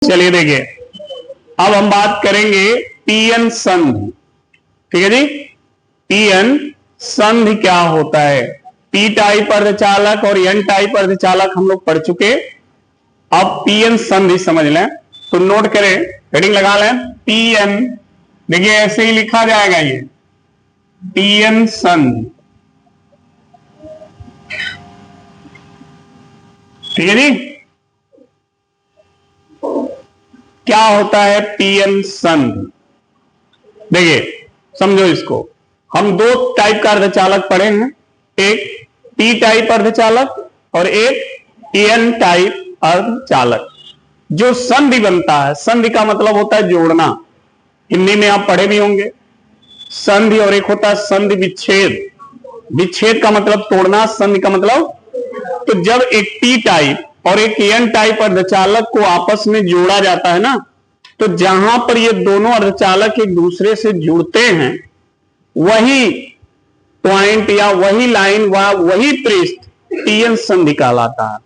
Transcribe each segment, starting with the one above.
चलिए देखिए, अब हम बात करेंगे पीएन संधि। ठीक है जी, पीएन संधि क्या होता है। पी टाइप अर्धचालक और एन टाइप अर्धचालक हम लोग पढ़ चुके। अब पीएन संधि समझ लें तो नोट करें, हेडिंग लगा लें पीएन। देखिए ऐसे ही लिखा जाएगा ये पीएन संधि। ठीक है जी, क्या होता है पीएन संधि। देखिए समझो इसको, हम दो टाइप का अर्धचालक पढ़े हैं, एक पी टाइप अर्धचालक और एक एन टाइप अर्धचालक। जो संधि बनता है, संधि का मतलब होता है जोड़ना, हिंदी में आप पढ़े भी होंगे संधि, और एक होता है संधि विच्छेद। विच्छेद का मतलब तोड़ना, संधि का मतलब, तो जब एक पी टाइप और एक एन टाइप अर्धचालक को आपस में जोड़ा जाता है ना, तो जहां पर ये दोनों अर्धचालक एक दूसरे से जुड़ते हैं, वही पॉइंट या वही लाइन व वही पृष्ठ पीएन संधि कहलाता है।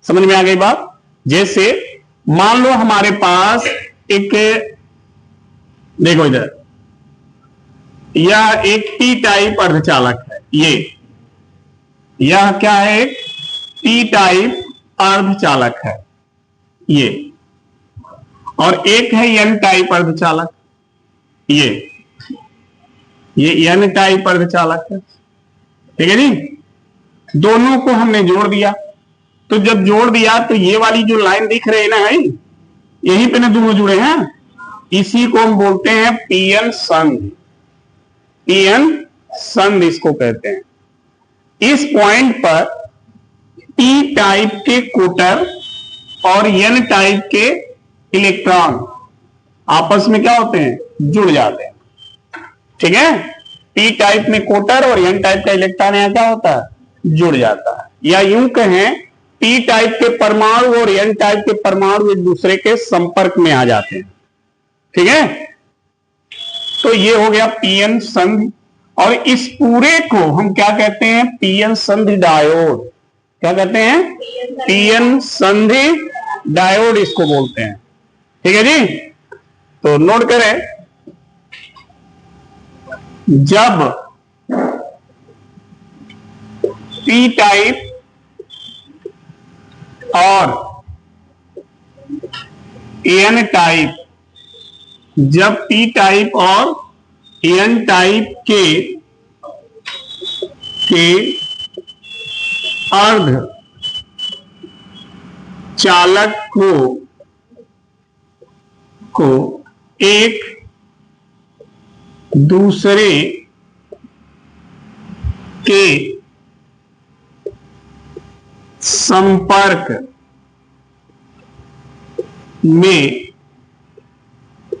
समझ में आ गई बात। जैसे मान लो हमारे पास एक, देखो इधर, यह एक पी टाइप अर्धचालक है, यह क्या है, एक पी टाइप अर्धचालक है ये, और एक है एन टाइप अर्धचालक, ये एन टाइप अर्धचालक है। ठीक है जी, दोनों को हमने जोड़ दिया, तो जब जोड़ दिया तो ये वाली जो लाइन दिख रही है ना, है यहीं पे ना दोनों जुड़े हैं, इसी को हम बोलते हैं पीएन संधि। पीएन संधि इसको कहते हैं। इस पॉइंट पर पी टाइप के कोटर और एन टाइप के इलेक्ट्रॉन आपस में क्या होते हैं, जुड़ जाते हैं। ठीक है, पी टाइप में कोटर और एन टाइप का इलेक्ट्रॉन यहां क्या होता है, जुड़ जाता है। या यूं कहें, पी टाइप के परमाणु और एन टाइप के परमाणु एक दूसरे के संपर्क में आ जाते हैं। ठीक है, तो ये हो गया पीएन संधि। और इस पूरे को हम क्या कहते हैं, पीएन संधि डायोड। क्या कहते हैं, पीएन संधि डायोड इसको बोलते हैं। ठीक है जी, तो नोट करें, जब पी टाइप और एन टाइप, जब पी टाइप और एन टाइप के अर्ध चालक को एक दूसरे के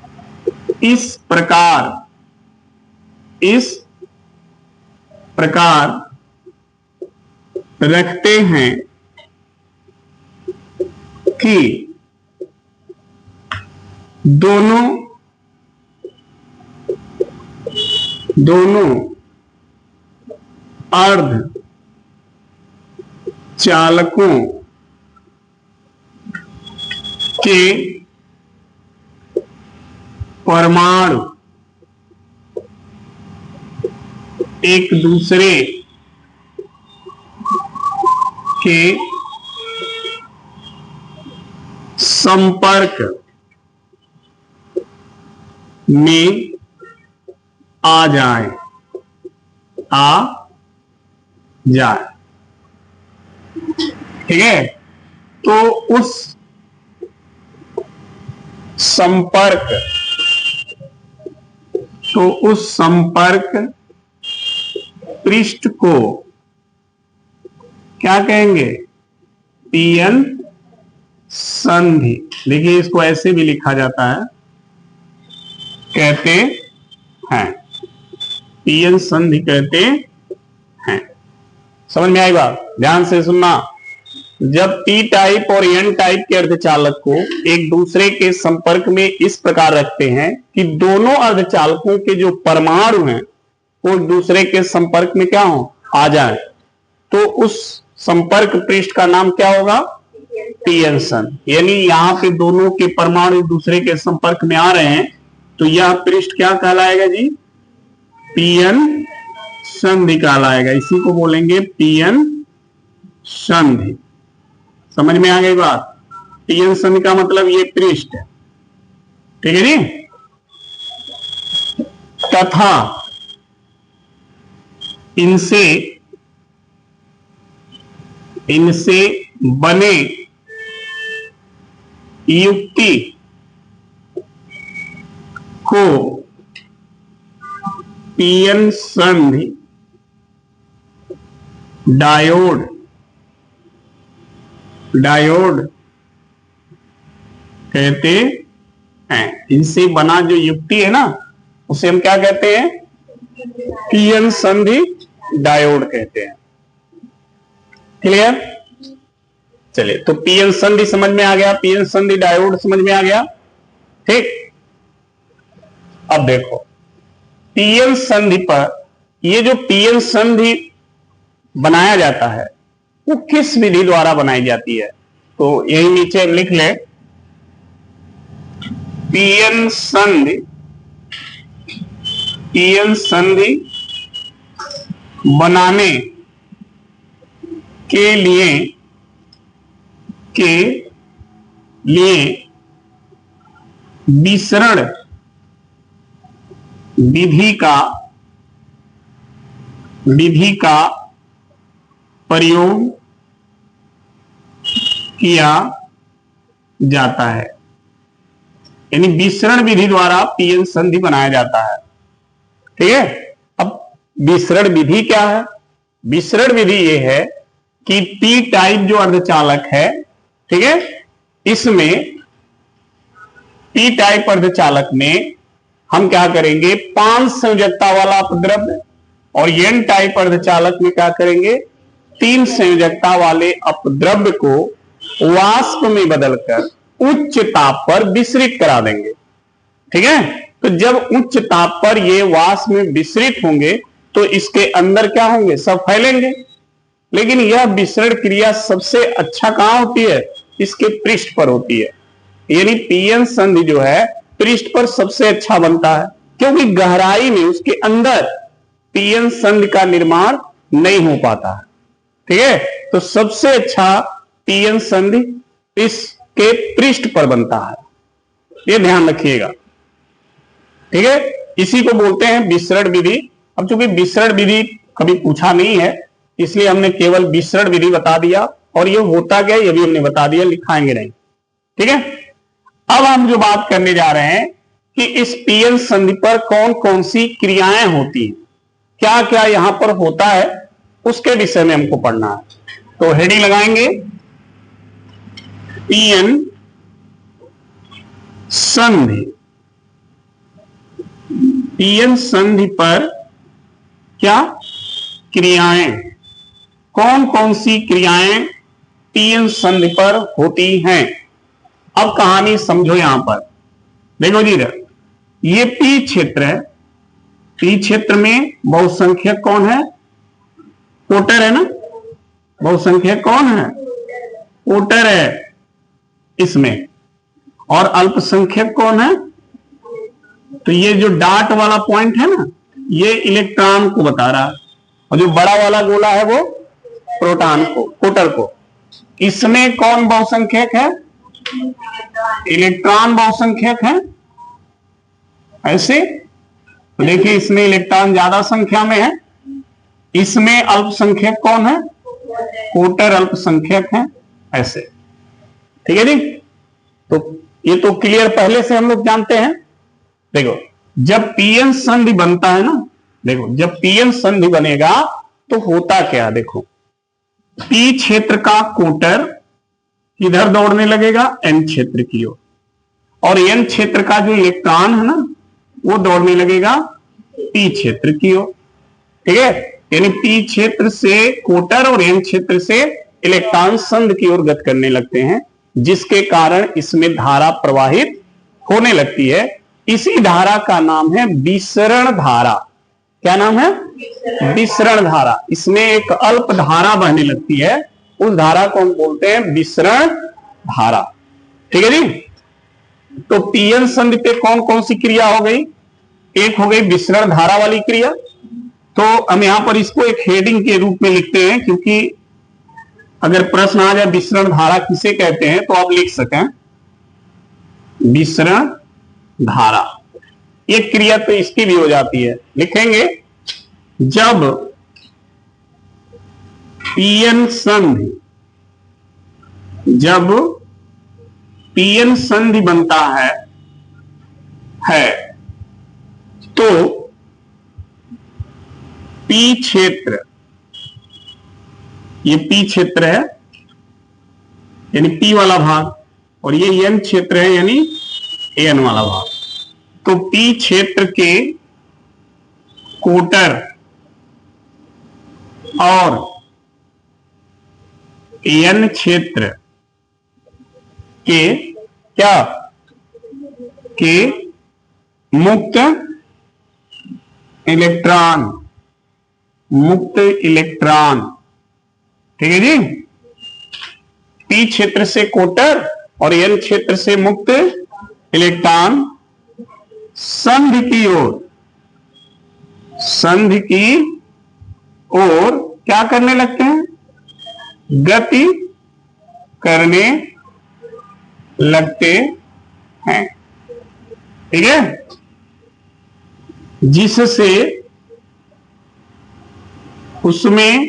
संपर्क में इस प्रकार रखते हैं कि दोनों अर्ध चालकों के परमाणु एक दूसरे के संपर्क में आ जाए। ठीक है, तो उस संपर्क पृष्ठ को क्या कहेंगे, पीएन संधि। देखिए इसको ऐसे भी लिखा जाता है, कहते हैं पीएन संधि कहते हैं। समझ में आई बात, ध्यान से सुनना। जब पी टाइप और एन टाइप के अर्धचालक को एक दूसरे के संपर्क में इस प्रकार रखते हैं कि दोनों अर्धचालकों के जो परमाणु हैं वो एक दूसरे के संपर्क में क्या हो, आ जाए, तो उस संपर्क पृष्ठ का नाम क्या होगा, पीएन संधि। यानी यहां पे दोनों के परमाणु एक दूसरे के संपर्क में आ रहे हैं, तो यह पृष्ठ क्या कहलाएगा जी? पीएन संधि कहलाएगा। इसी को बोलेंगे पीएन संधि। समझ में आ गई बात? पीएन संधि का मतलब ये पृष्ठ है, ठीक है जी। तथा इनसे बने युक्ति को पीएन संधि डायोड कहते हैं। इनसे बना जो युक्ति है ना, उसे हम क्या कहते हैं? पीएन संधि डायोड कहते हैं। क्लियर? चलिए, तो पीएन संधि समझ में आ गया, पीएन संधि डायोड समझ में आ गया, ठीक। अब देखो पीएन संधि पर, ये जो पीएन संधि बनाया जाता है वो किस विधि द्वारा बनाई जाती है? तो यही नीचे लिख ले, पीएन संधि बनाने के लिए विसरण विधि का प्रयोग किया जाता है। यानी विसरण विधि द्वारा पीएन संधि बनाया जाता है, ठीक है। अब विसरण विधि क्या है? विसरण विधि ये है कि पी टाइप जो अर्धचालक है, ठीक है, इसमें पी टाइप अर्धचालक में हम क्या करेंगे? 5 संयोजकता वाला अपद्रव्य, और एन टाइप अर्धचालक में क्या करेंगे? 3 संयोजकता वाले अपद्रव्य को वाष्प में बदलकर उच्च ताप पर विसरित करा देंगे, ठीक है। तो जब उच्च ताप पर ये वाष्प में विसरित होंगे तो इसके अंदर क्या होंगे? सब फैलेंगे। लेकिन यह विसरण क्रिया सबसे अच्छा कहां होती है? इसके पृष्ठ पर होती है। यानी पीएन संधि जो है पृष्ठ पर सबसे अच्छा बनता है, क्योंकि गहराई में उसके अंदर पीएन संधि का निर्माण नहीं हो पाता है, ठीक है। तो सबसे अच्छा पीएन संधि इसके पृष्ठ पर बनता है, ये ध्यान रखिएगा, ठीक है। इसी को बोलते हैं विसरण विधि। अब चूंकि विसरण विधि कभी पूछा नहीं है, इसलिए हमने केवल विसरण विधि बता दिया, और ये होता क्या ये भी हमने बता दिया, लिखाएंगे नहीं, ठीक है। अब हम जो बात करने जा रहे हैं कि इस पीएन संधि पर कौन कौन सी क्रियाएं होती हैं, क्या क्या यहां पर होता है, उसके विषय में हमको पढ़ना है। तो हेडिंग लगाएंगे, पीएन संधि। पीएन संधि पर क्या क्रियाएं, कौन कौन सी क्रियाएं पीएन संधि पर होती हैं? अब कहानी समझो। यहां पर देखो जी, ये पी क्षेत्र है। पी क्षेत्र में बहुसंख्यक कौन है? कोटर है ना। बहुसंख्यक कौन है? कोटर है इसमें। और अल्पसंख्यक कौन है? तो ये जो डॉट वाला पॉइंट है ना, ये इलेक्ट्रॉन को बता रहा है, और जो बड़ा वाला गोला है वो प्रोटॉन को, कोटर को। इसमें कौन बहुसंख्यक है? इलेक्ट्रॉन बहुसंख्यक है। ऐसे तो देखिए, इसमें इलेक्ट्रॉन ज्यादा संख्या में है। इसमें अल्पसंख्यक कौन है? कोटर अल्पसंख्यक है। ऐसे, ठीक है जी। तो ये तो क्लियर पहले से हम लोग जानते हैं। देखो, जब पीएन संधि बनता है ना, देखो जब पीएन संधि बनेगा तो होता क्या? देखो, पी क्षेत्र का कोटर इधर दौड़ने लगेगा एन क्षेत्र की ओर, और एन क्षेत्र का जो इलेक्ट्रॉन है ना, वो दौड़ने लगेगा पी क्षेत्र की ओर, ठीक है। यानी पी क्षेत्र से कोटर और एन क्षेत्र से इलेक्ट्रॉन संधि की ओर गति करने लगते हैं, जिसके कारण इसमें धारा प्रवाहित होने लगती है। इसी धारा का नाम है विसरण धारा। क्या नाम है? विसरण धारा। इसमें एक अल्प धारा बहने लगती है, उस धारा को हम बोलते हैं विसरण धारा। ठीक है जी। तो पीएन संधि पे कौन कौन सी क्रिया हो गई? एक हो गई विसरण धारा वाली क्रिया। तो हम यहां पर इसको एक हेडिंग के रूप में लिखते हैं, क्योंकि अगर प्रश्न आ जाए विसरण धारा किसे कहते हैं तो आप लिख सकें विसरण धारा। एक क्रिया तो इसकी भी हो जाती है, लिखेंगे जब पीएन संधि, जब पीएन संधि बनता है तो पी क्षेत्र, ये पी क्षेत्र है यानी पी वाला भाग, और ये एन क्षेत्र है यानी एन वाला भाग। तो पी क्षेत्र के कोटर और एन क्षेत्र के क्या के मुक्त इलेक्ट्रॉन, मुक्त इलेक्ट्रॉन। ठीक है जी। पी क्षेत्र से कोटर और एन क्षेत्र से मुक्त इलेक्ट्रॉन संधि की ओर, संधि की ओर क्या करने लगते हैं? गति करने लगते हैं। ठीक है। जिससे उसमें,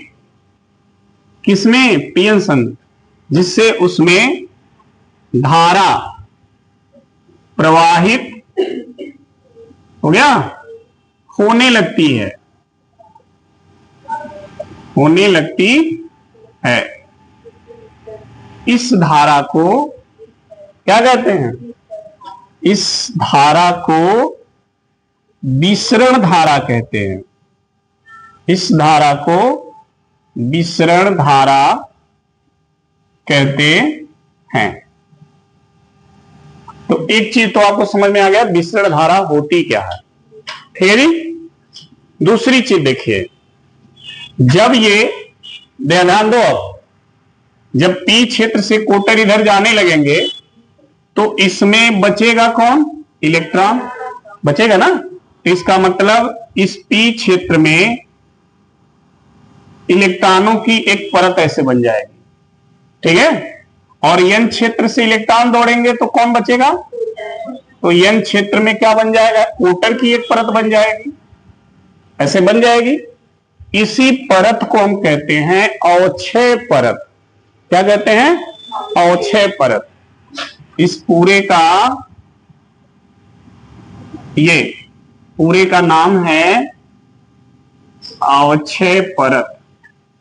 किसमें? पीएन संधि, जिससे उसमें धारा प्रवाहित हो गया, होने लगती है, होने लगती है। इस धारा को क्या कहते हैं? इस धारा को विसरण धारा कहते हैं। इस धारा को विसरण धारा कहते हैं। तो एक चीज तो आपको समझ में आ गया, विसरण धारा होती क्या है। ठीक है जी। दूसरी चीज देखिए, जब ये, ध्यान दो, अब जब पी क्षेत्र से कोटर इधर जाने लगेंगे तो इसमें बचेगा कौन? इलेक्ट्रॉन बचेगा ना। तो इसका मतलब इस पी क्षेत्र में इलेक्ट्रॉनों की एक परत ऐसे बन जाएगी। ठीक है। और एन क्षेत्र से इलेक्ट्रॉन दौड़ेंगे तो कौन बचेगा? तो एन क्षेत्र में क्या बन जाएगा? कोटर की एक परत बन जाएगी, ऐसे बन जाएगी। इसी परत को हम कहते हैं अवक्षय परत। क्या कहते हैं? अवक्षय परत। इस पूरे का, ये पूरे का नाम है अवक्षय परत।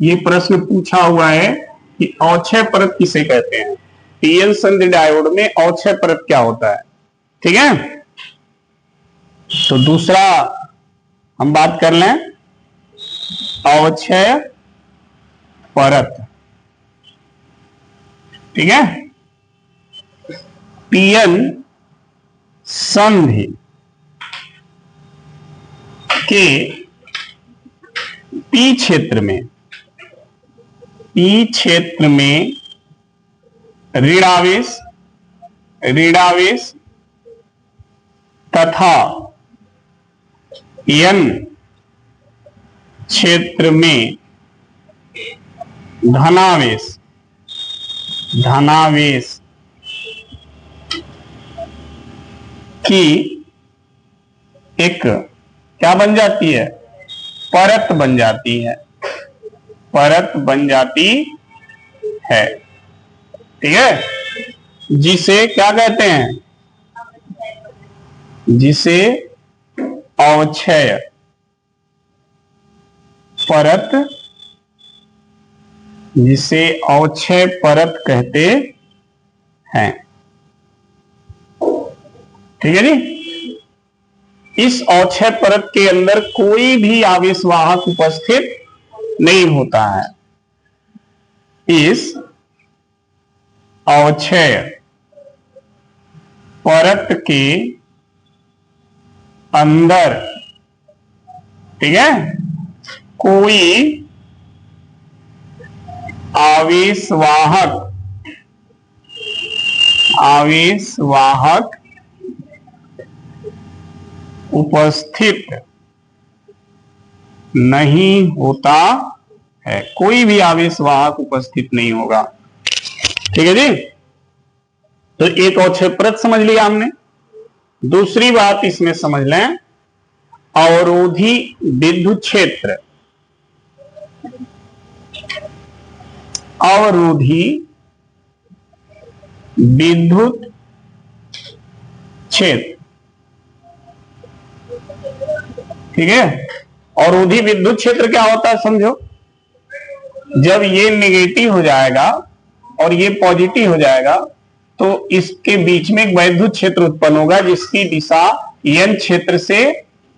ये प्रश्न पूछा हुआ है कि अवक्षय परत किसे कहते हैं। पीएन संधि डायोड में अवक्षय परत क्या होता है। ठीक है। तो दूसरा हम बात कर लें, अवक्षय परत। ठीक है। पीएन संधि के पी क्षेत्र में, पी क्षेत्र में ऋणावेश, ऋणावेश तथा एन क्षेत्र में धनावेश, धनावेश की एक क्या बन जाती है? परत बन जाती है, परत बन जाती है। ठीक है। जिसे क्या कहते हैं? जिसे अवक्षय परत, जिसे अवक्षय परत कहते हैं। ठीक है जी। इस अवक्षय परत के अंदर कोई भी आवेशवाहक उपस्थित नहीं होता है। इस अवक्षय परत के अंदर, ठीक है, कोई आवेशवाहक आवेश वाहक उपस्थित नहीं होता है। कोई भी आवेश वाहक उपस्थित नहीं होगा। ठीक है जी। तो एक और क्षेत्रफल समझ लिया हमने। दूसरी बात इसमें समझ लें, अवरोधी विद्युत क्षेत्र। अवरोधी विद्युत क्षेत्र, ठीक है। अवरोधी विद्युत क्षेत्र क्या होता है समझो। जब ये नेगेटिव हो जाएगा और ये पॉजिटिव हो जाएगा तो इसके बीच में एक वैद्युत क्षेत्र उत्पन्न होगा जिसकी दिशा n क्षेत्र से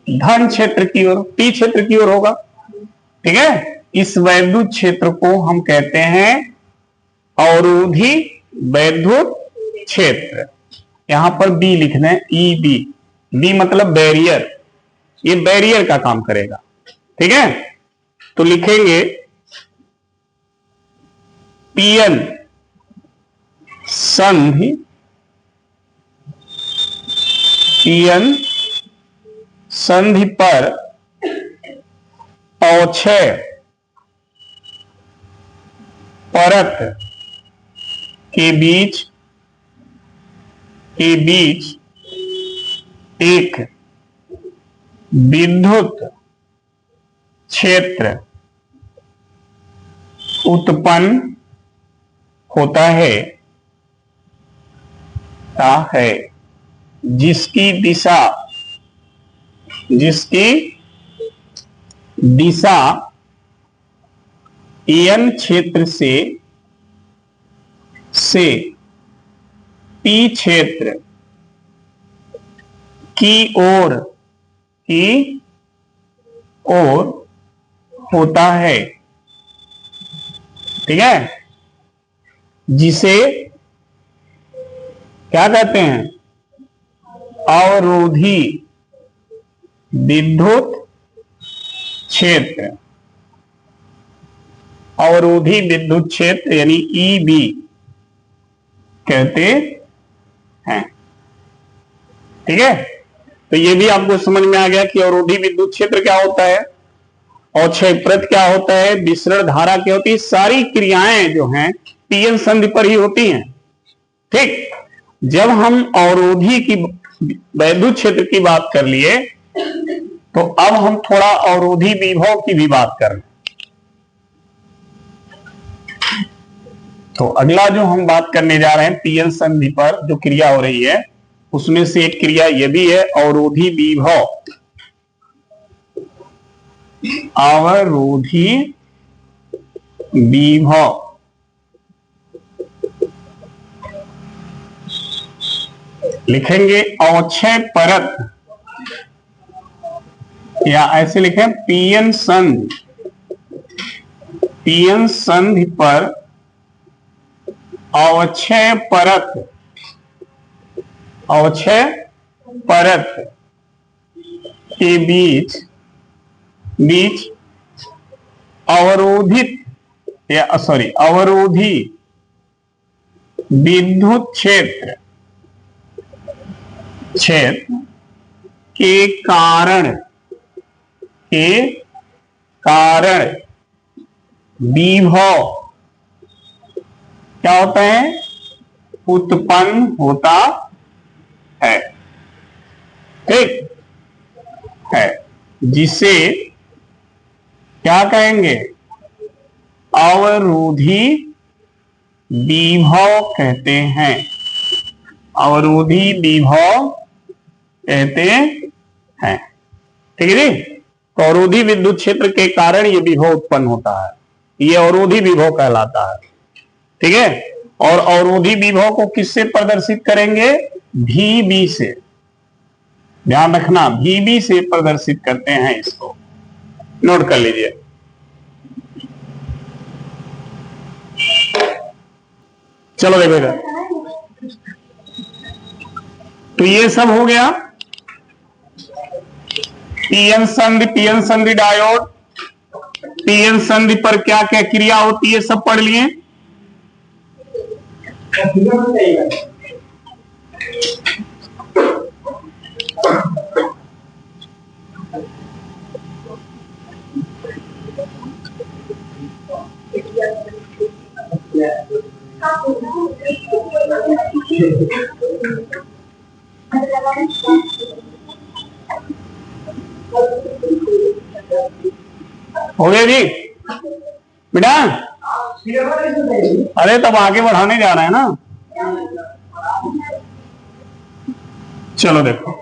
धन क्षेत्र की ओर, p क्षेत्र की ओर होगा। ठीक है। इस वैद्युत क्षेत्र को हम कहते हैं अवरोधी वैद्युत क्षेत्र। यहां पर B लिख दें, EB। B मतलब बैरियर, ये बैरियर का काम करेगा। ठीक है। तो लिखेंगे PN संधि, PN संधि पर अवक्षय परत के बीच एक विद्युत क्षेत्र उत्पन्न होता है जिसकी दिशा n क्षेत्र से p क्षेत्र की ओर होता है। ठीक है। जिसे क्या कहते हैं, अवरोधी विद्युत क्षेत्र। अवरोधी विद्युत क्षेत्र यानी EB कहते हैं। ठीक है। तो ये भी आपको समझ में आ गया कि अवरोधी विद्युत क्षेत्र क्या होता है और क्षेत्रफल क्या होता है, विसरण धारा क्या होती है। सारी क्रियाएं जो हैं PN संधि पर ही होती हैं। ठीक। जब हम अवरोधी की वैद्युत क्षेत्र की बात कर लिए तो अब हम थोड़ा अवरोधी विभव की भी बात कर रहे हैं। तो अगला जो हम बात करने जा रहे हैं PN संधि पर जो क्रिया हो रही है उसमें से एक क्रिया यह भी है अवरोधी विभव। अवरोधी विभव लिखेंगे अवक्षय परत, या ऐसे लिखें PN संधि पर अवक्षय परत के बीच अवरोधी विद्युत क्षेत्र के कारण विभव क्या होता है, उत्पन्न होता है। ठीक है। जिसे क्या कहेंगे, अवरोधी विभव कहते हैं। अवरोधी विभव कहते हैं। ठीक है जी। तो अवरोधी विद्युत क्षेत्र के कारण ये विभव उत्पन्न होता है, ये अवरोधी विभव कहलाता है। ठीक है। और अवरोधी विभव को किससे प्रदर्शित करेंगे, VB से। ध्यान रखना, VB से प्रदर्शित करते हैं। इसको नोट कर लीजिए। चलो देखिएगा। तो ये सब हो गया PN संधि डायोड। PN संधि पर क्या क्या क्रिया होती है सब पढ़ लिए। हो गया जी बेटा। अरे तब आगे बढ़ाने जा रहे हैं ना। चलो देखो,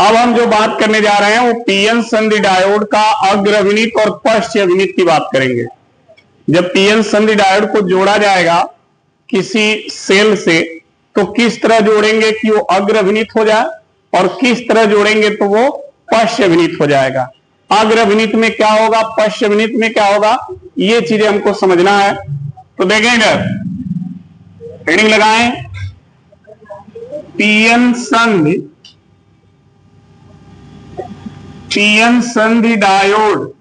अब हम जो बात करने जा रहे हैं वो पीएन संधि डायोड का अग्रविनीत और पश्च अभिनीत की बात करेंगे। जब पीएन संधि डायोड को जोड़ा जाएगा किसी सेल से तो किस तरह जोड़ेंगे कि वो अग्रविनीत हो जाए, और किस तरह जोड़ेंगे तो वो पश्च अभिनीत हो जाएगा। अग्रविनीत में क्या होगा, पश्च अभिनीत में क्या होगा, ये चीजें हमको समझना है। तो देखें इधर हेडिंग लगाएं, पीएन संधि डायोड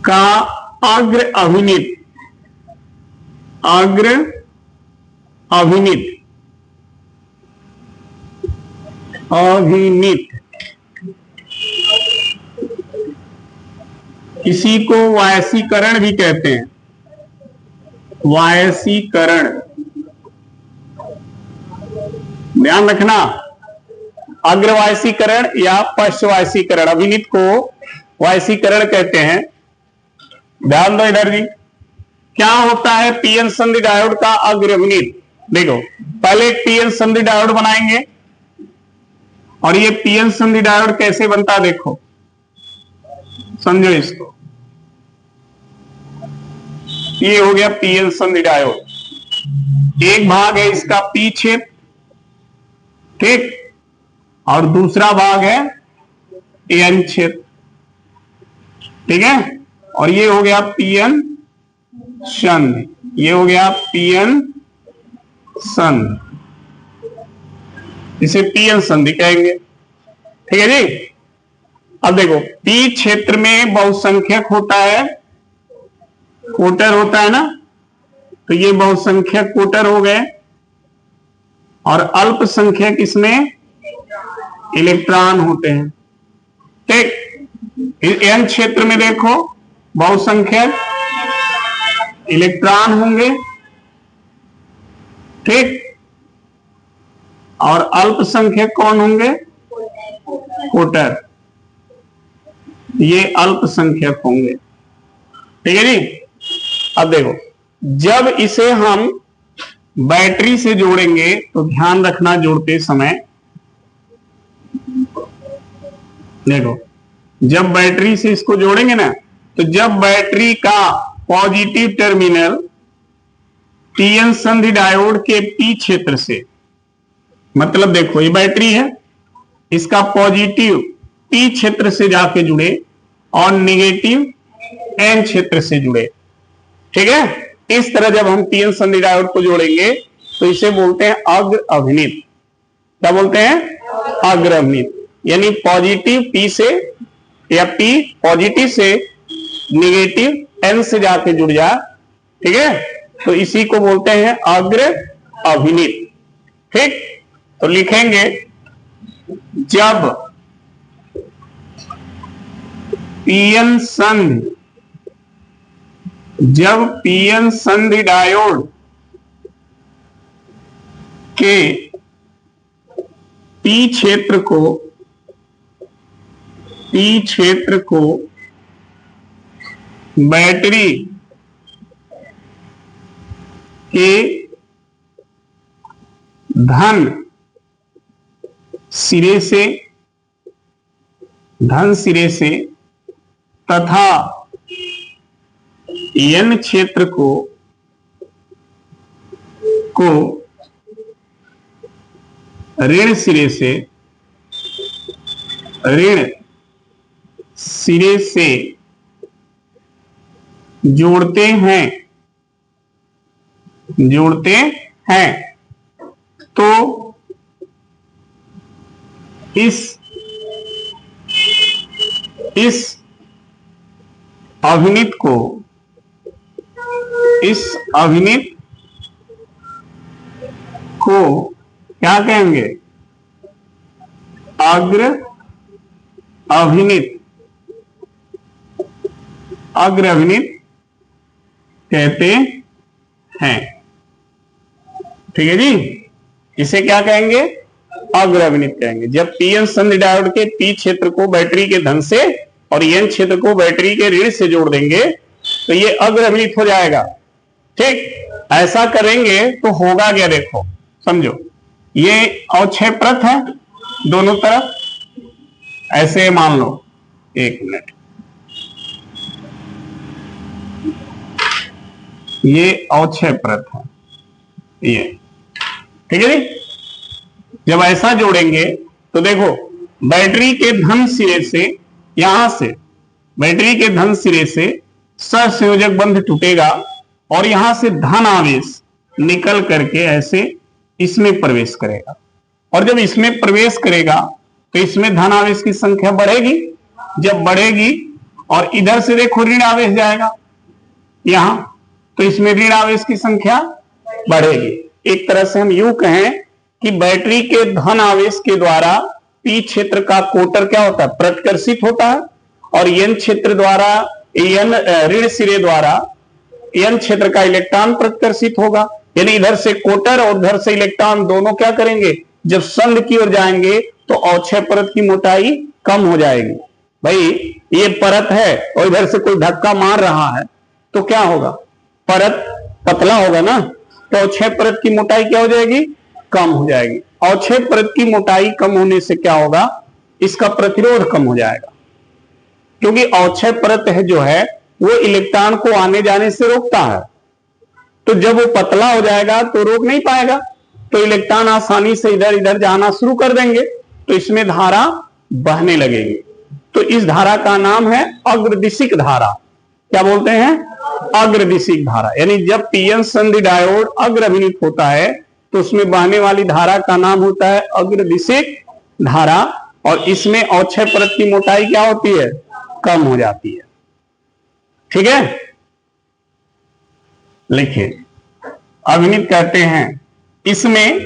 का अग्र अभिनीत इसी को वायसीकरण भी कहते हैं। वायसीकरण, ध्यान रखना, अग्रवायसीकरण या पश्चवायसीकरण, अभिनीत को वायसीकरण कहते हैं। ध्यान दो इधर जी, क्या होता है पीएन संधि डायोड का अग्र अभिनीत। देखो पहले एक पीएन संधि डायोड बनाएंगे, और ये पीएन संधि डायोड कैसे बनता है देखो, समझो इसको। ये हो गया पीएन संधि डायोड, एक भाग है इसका पी क्षेत्र, ठीक, और दूसरा भाग है एन क्षेत्र, ठीक है। और ये हो गया पीएन संधि, ये हो गया पीएन संधि, इसे पीएन संधि कहेंगे, ठीक है जी। अब देखो पी क्षेत्र में बहुसंख्यक होता है, कोटर होता है ना, तो ये बहुसंख्यक कोटर हो गए, और अल्पसंख्यक इसमें इलेक्ट्रॉन होते हैं, ठीक। एन क्षेत्र में देखो बहुसंख्यक इलेक्ट्रॉन होंगे, ठीक, और अल्पसंख्यक कौन होंगे, कोटर, ये अल्पसंख्यक होंगे, ठीक है जी। अब देखो जब इसे हम बैटरी से जोड़ेंगे तो ध्यान रखना जोड़ते समय, देखो जब बैटरी से इसको जोड़ेंगे ना, तो जब बैटरी का पॉजिटिव टर्मिनल पीएन संधि डायोड के पी क्षेत्र से, मतलब देखो ये बैटरी है, इसका पॉजिटिव पी क्षेत्र से जाके जुड़े और नेगेटिव एन क्षेत्र से जुड़े, ठीक है। इस तरह जब हम पीएन संधि डायोड को जोड़ेंगे तो इसे बोलते हैं अग्र अभिनीत। क्या बोलते हैं, अग्र अभिनीत, यानी पॉजिटिव पी से या पी पॉजिटिव से नेगेटिव एन से जाके जुड़ जा, ठीक है, तो इसी को बोलते हैं अग्र अभिनीत, ठीक। तो लिखेंगे जब पीएन संधि डायोड के पी क्षेत्र को बैटरी के धन सिरे से तथा एन क्षेत्र को ऋण सिरे से जोड़ते हैं तो इस क्या कहेंगे? अग्र अभिनीत, अग्र अभिनीत कहते हैं। ठीक है जी, इसे क्या कहेंगे? अग्र अभिनीत कहेंगे। जब पी एन संधि डायोड के पी क्षेत्र को बैटरी के धन से और एन क्षेत्र को बैटरी के ऋण से जोड़ देंगे तो ये अग्र अभिनीत हो जाएगा। ठीक, ऐसा करेंगे तो होगा क्या? देखो समझो, ये अवक्षय परत है दोनों तरफ, ऐसे मान लो, एक मिनट, ये अवक्षय परत है ये। ठीक है जी, जब ऐसा जोड़ेंगे तो देखो बैटरी के धन सिरे से, यहां से बैटरी के धन सिरे से सहसंयोजक बंध टूटेगा और यहां से धन आवेश निकल करके ऐसे इसमें प्रवेश करेगा, और जब इसमें प्रवेश करेगा तो इसमें धन आवेश की संख्या बढ़ेगी। जब बढ़ेगी और इधर से देखो ऋण आवेश जाएगा यहां, तो इसमें ऋण आवेश की संख्या बढ़ेगी। एक तरह से हम यूं कहें कि बैटरी के धन आवेश के द्वारा पी क्षेत्र का कोटर क्या होता है? प्रतिकर्षित होता है, और एन क्षेत्र द्वारा, एन ऋण सिरे द्वारा एन क्षेत्र का इलेक्ट्रॉन प्रतिकर्षित होगा। यानी इधर से कोटर और उधर से इलेक्ट्रॉन दोनों क्या करेंगे? जब संध की ओर जाएंगे तो अवक्षय परत की मोटाई कम हो जाएगी। भाई ये परत है और इधर से कोई धक्का मार रहा है तो क्या होगा? परत पतला होगा ना, तो अवक्षय परत की मोटाई क्या हो जाएगी? कम हो जाएगी। अवक्षय परत की मोटाई कम होने से क्या होगा? इसका प्रतिरोध कम हो जाएगा, क्योंकि अवक्षय परत है जो है वो इलेक्ट्रॉन को आने जाने से रोकता है। तो जब वो पतला हो जाएगा तो रोक नहीं पाएगा, तो इलेक्ट्रॉन आसानी से इधर इधर जाना शुरू कर देंगे, तो इसमें धारा बहने लगेगी। तो इस धारा का नाम है अग्रदिशिक धारा। क्या बोलते हैं? अग्रदिशिक धारा। यानी जब पीएन संधि डायोड अग्र अभिनीत होता है तो उसमें बहने वाली धारा का नाम होता है अग्रदिशिक धारा, और इसमें अवक्षय परत की मोटाई क्या होती है? कम हो जाती है। ठीक है, लिखिए, अभिनीत कहते हैं इसमें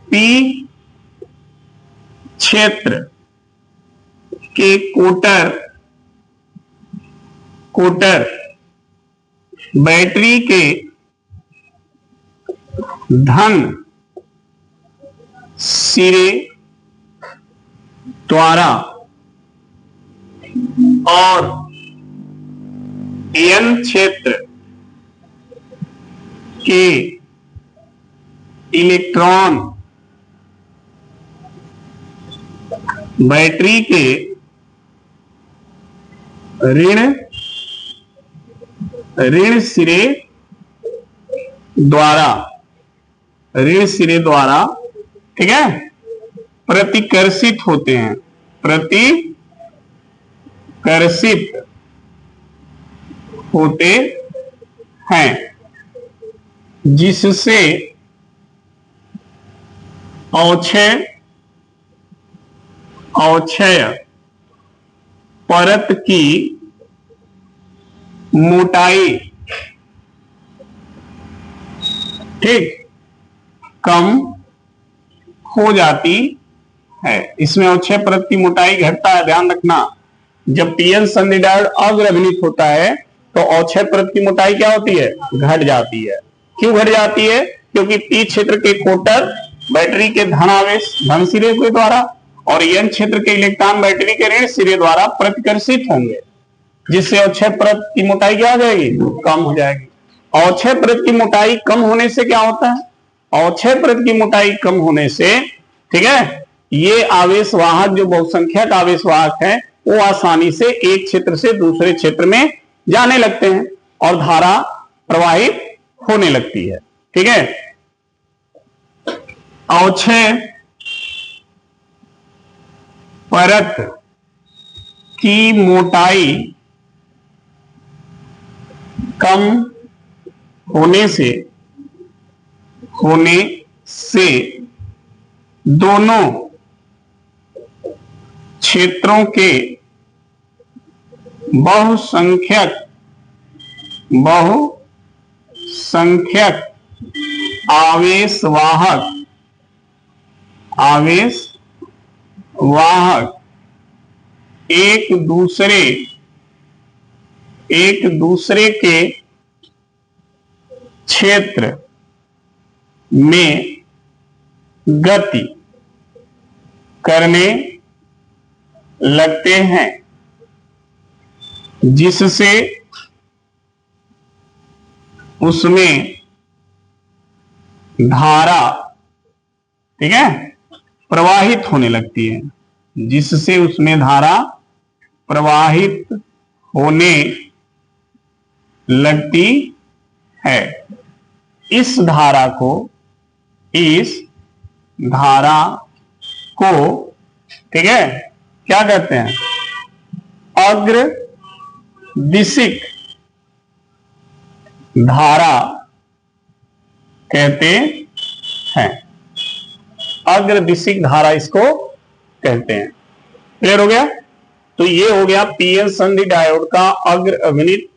पी क्षेत्र के कोटर बैटरी के धन सिरे द्वारा और एन क्षेत्र के इलेक्ट्रॉन बैटरी के ऋण सिरे द्वारा, ठीक है, प्रतिकर्षित होते हैं, प्रतिकर्षित होते हैं, जिससे अवक्षय परत की मोटाई ठीक कम हो जाती है। इसमें अवक्षय परत की मोटाई घटता है, ध्यान रखना। जब पीएन संधि डायोड अग्र अभिनीत होता है तो अवक्षय परत की मोटाई क्या होती है? घट जाती है। क्यों घट जाती है? क्योंकि पी क्षेत्र के कोटर बैटरी के धन आवेश धन सिरे के द्वारा और एन क्षेत्र के इलेक्ट्रॉन बैटरी के ऋण सिरे द्वारा प्रतिकर्षित होंगे, जिससे अवक्षय परत की मोटाई क्या हो जाएगी? कम हो जाएगी। अवक्षय परत की मोटाई कम होने से क्या होता है? अवक्षय परत की मोटाई कम होने से, ठीक है, ये आवेश वाहक जो बहुसंख्यक आवेश वाहक है वो आसानी से एक क्षेत्र से दूसरे क्षेत्र में जाने लगते हैं और धारा प्रवाहित होने लगती है। ठीक है, अवक्षय परत की मोटाई कम होने से दोनों क्षेत्रों के बहुसंख्यक आवेशवाहक एक दूसरे के क्षेत्र में गति करने लगते हैं, जिससे उसमें धारा, ठीक है, प्रवाहित होने लगती है, जिससे उसमें धारा प्रवाहित होने लगती है। इस धारा को ठीक है क्या कहते हैं? अग्रदिशिक धारा कहते हैं। अग्रदिशिक धारा इसको कहते हैं। क्लियर हो गया? तो ये हो गया पीएन संधि डायोड का अग्र अभिनीत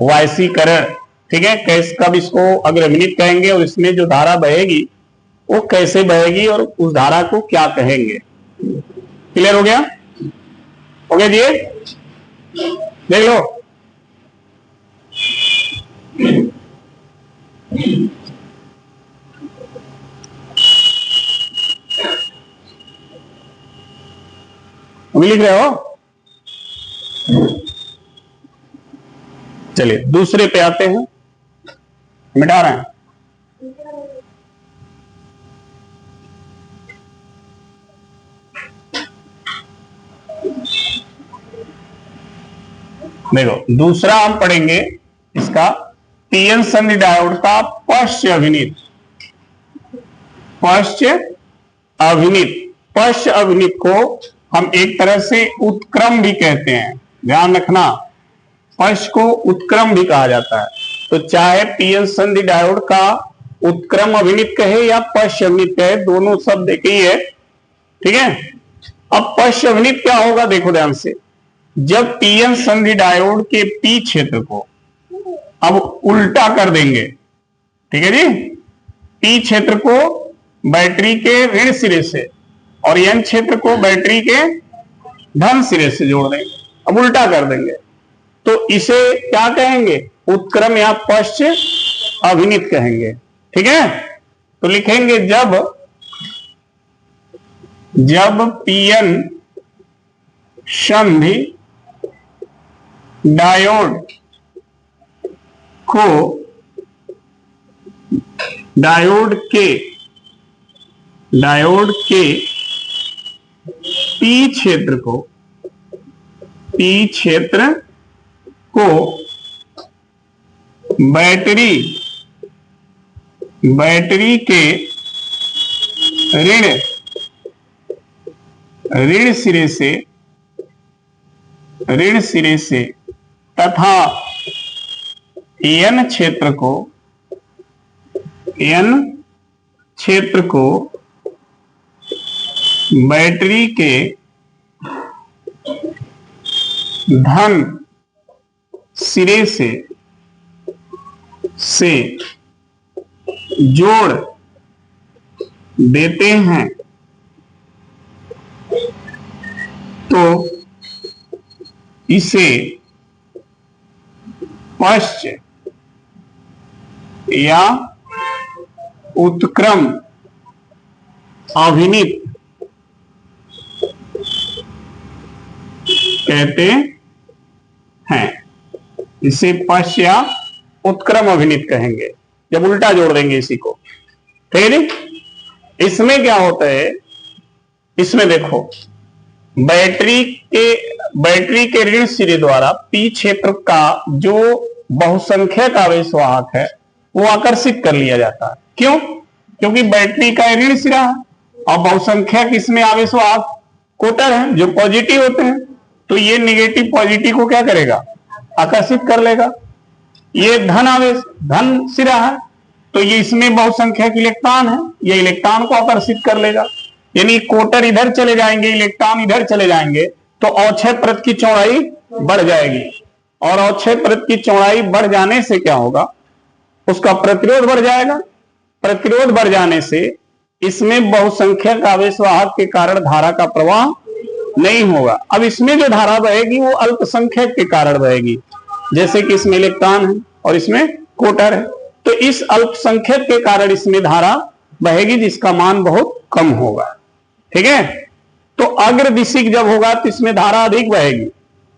वायसीकरण। ठीक है, कैसे कब इसको अग्र अभिनीत कहेंगे और इसमें जो धारा बहेगी वो कैसे बहेगी और उस धारा को क्या कहेंगे। क्लियर हो गया? हो गया जी? देख लो। अभी लिख रहे हो? चलिए दूसरे पे आते हैं, मिटा रहे हैं। देखो दूसरा हम पढ़ेंगे इसका पीएन संधि डायोड का पश्च अभिनीत। पश्च अभिनीत को हम एक तरह से उत्क्रम भी कहते हैं, ध्यान रखना। पश्च को उत्क्रम भी कहा जाता है। तो चाहे पीएन संधि डायोड का उत्क्रम अभिनीत कहे या पश्च अभिनीत कहे, दोनों शब्द एक ही है। ठीक है, अब पश्च अभिनीत क्या होगा देखो ध्यान से। जब पीएन संधि डायोड के पी क्षेत्र को अब उल्टा कर देंगे, ठीक है जी, पी क्षेत्र को बैटरी के ऋण सिरे से और एन क्षेत्र को बैटरी के धन सिरे से जोड़ देंगे, अब उल्टा कर देंगे, तो इसे क्या कहेंगे? उत्क्रम या पश्च अभिनीत कहेंगे। ठीक है, तो लिखेंगे जब पीएन संधि डायोड के पी क्षेत्र को बैटरी के ऋण सिरे से तथा एन क्षेत्र को बैटरी के धन सिरे से जोड़ देते हैं, तो इसे पश्च या उत्क्रम अभिनीत कहते हैं। इसे पश्च या उत्क्रम अभिनीत कहेंगे जब उल्टा जोड़ देंगे इसी को। ठीक है जी? इसमें क्या होता है, इसमें देखो बैटरी के ऋण सिरे द्वारा पी क्षेत्र का जो बहुसंख्यक आवेशवाहक है वो आकर्षित कर लिया जाता है। क्यों? क्योंकि बैटरी का ऋण सिरा है और बहुसंख्यक इसमें आवेशवाहक कोटर है जो पॉजिटिव होते हैं, तो ये निगेटिव पॉजिटिव को क्या करेगा? आकर्षित कर लेगा। ये धन सिरा है तो ये इसमें बहुसंख्यक इलेक्ट्रॉन है, ये इलेक्ट्रॉन को आकर्षित कर लेगा। यानी कोटर इधर चले जाएंगे, इलेक्ट्रॉन इधर चले जाएंगे, तो अवक्षय परत की चौड़ाई बढ़ जाएगी और अक्षय परत की चौड़ाई बढ़ जाने से क्या होगा, उसका प्रतिरोध बढ़ जाएगा। प्रतिरोध बढ़ जाने से इसमें बहुसंख्यक आवेशवाहक के कारण धारा का प्रवाह नहीं होगा। अब इसमें जो धारा बहेगी वो अल्पसंख्यक के कारण बहेगी, जैसे कि इसमें इलेक्ट्रॉन है और इसमें कोटर है, तो इस अल्पसंख्यक के कारण इसमें धारा बहेगी जिसका मान बहुत कम होगा। ठीक है, तो अग्र दिशिक जब होगा तो इसमें धारा अधिक बहेगी,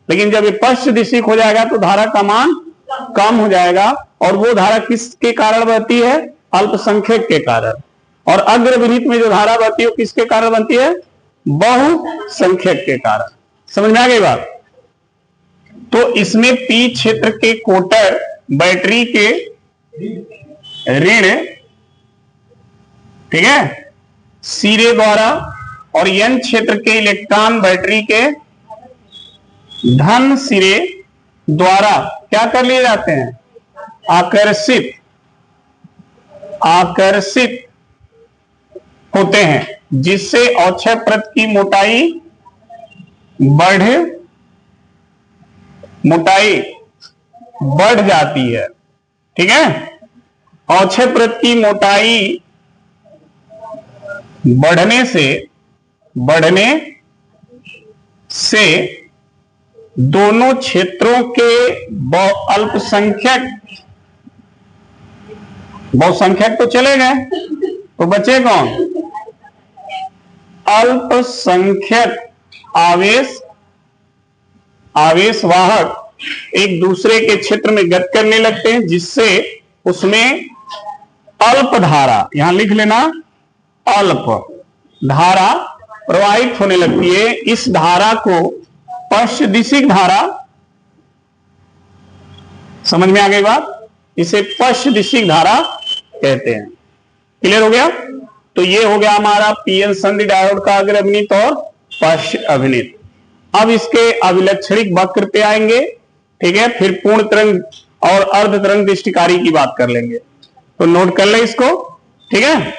लेकिन जब ये पश्च दिशिक हो जाएगा तो धारा का मान कम हो जाएगा। और वो धारा किसके कारण बहती है, अल्पसंख्यक के कारण। और अग्र विहित में जो धारा बहती है वो किसके कारण बनती है, बहुसंख्यक के कारण। समझ में आ गई बात। तो इसमें पी क्षेत्र के कोटर बैटरी के ऋण, ठीक है, सिरे द्वारा, और एन क्षेत्र के इलेक्ट्रॉन बैटरी के धन सिरे द्वारा क्या कर लिए जाते हैं, आकर्षित होते हैं, जिससे अक्षय परत की मोटाई बढ़ जाती है। ठीक है, अक्षय परत की मोटाई बढ़ने से दोनों क्षेत्रों के बहुसंख्यक तो चले गए, तो बचे कौन, अल्पसंख्यक आवेशवाहक एक दूसरे के क्षेत्र में गति करने लगते हैं, जिससे उसमें अल्प धारा, यहां लिख लेना, अल्प धारा प्रवाहित होने लगती है। इस धारा को पश्च दिशिक धारा, समझ में आ गई बात, इसे पश्च दिशिक धारा कहते हैं। क्लियर हो गया। तो ये हो गया हमारा पीएन संधि डायोड का अग्र अभिनीत और पश्च अभिनीत। अब इसके अभिलक्षणिक वक्र पे आएंगे, ठीक है, फिर पूर्ण तरंग और अर्ध तरंग दृष्टिकारी की बात कर लेंगे। तो नोट कर ले इसको, ठीक है।